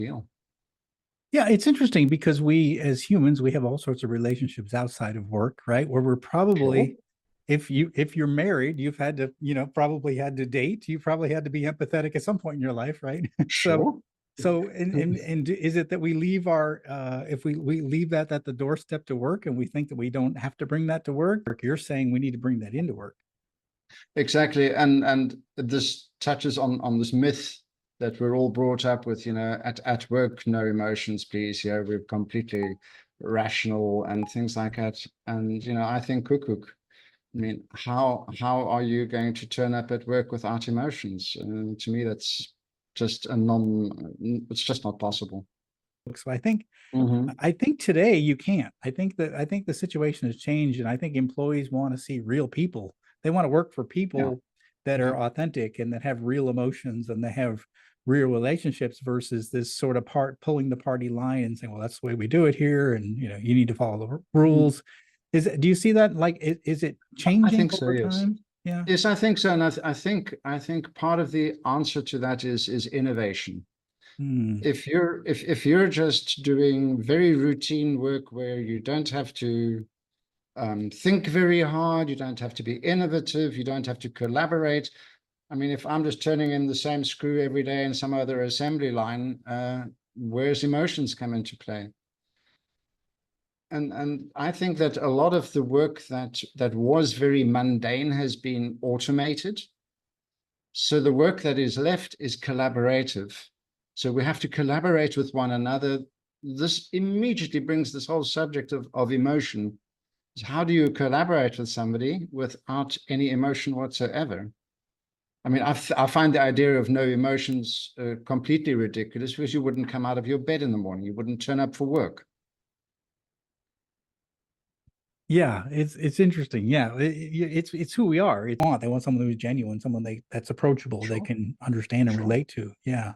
deal. Yeah, it's interesting because we as humans, we have all sorts of relationships outside of work, right? Where we're Sure. probably, if you're married, you've had to, probably had to date, you probably had to be empathetic at some point in your life, right? So Sure. and is it that we leave our if we leave that at the doorstep to work and we think that we don't have to bring that to work? You're saying we need to bring that into work. Exactly. And this touches on this myth that we're all brought up with, at work, no emotions, please. We're completely rational and things like that. And, I think cook. I mean, how are you going to turn up at work without emotions? To me, that's just it's just not possible. So Hmm. I think today you can't. I think the situation has changed, and I think employees want to see real people. They want to work for Yeah. people that are Yeah. authentic and that have real emotions and they have real relationships versus this sort of pulling the party line and saying, "Well, that's the way we do it here, and you need to follow the rules." Do you see that? Like, is it I changing think so, over yes. time? Yeah. Yes, I think so. And I think part of the answer to that is innovation. Hmm. If you're just doing very routine work where you don't have to think very hard, you don't have to be innovative, you don't have to collaborate. I mean, if I'm just turning in the same screw every day in some other assembly line, where's emotions come into play? And I think that a lot of the work that was very mundane has been automated. So the work that is left is collaborative. So we have to collaborate with one another. This immediately brings this whole subject of emotion. How do you collaborate with somebody without any emotion whatsoever? I mean, I find the idea of no emotions completely ridiculous, because you wouldn't come out of your bed in the morning. You wouldn't turn up for work. Yeah, it's interesting. Yeah, it's who we are. They want someone who's genuine, someone that's approachable, they Sure. can understand and Sure. relate to. Yeah.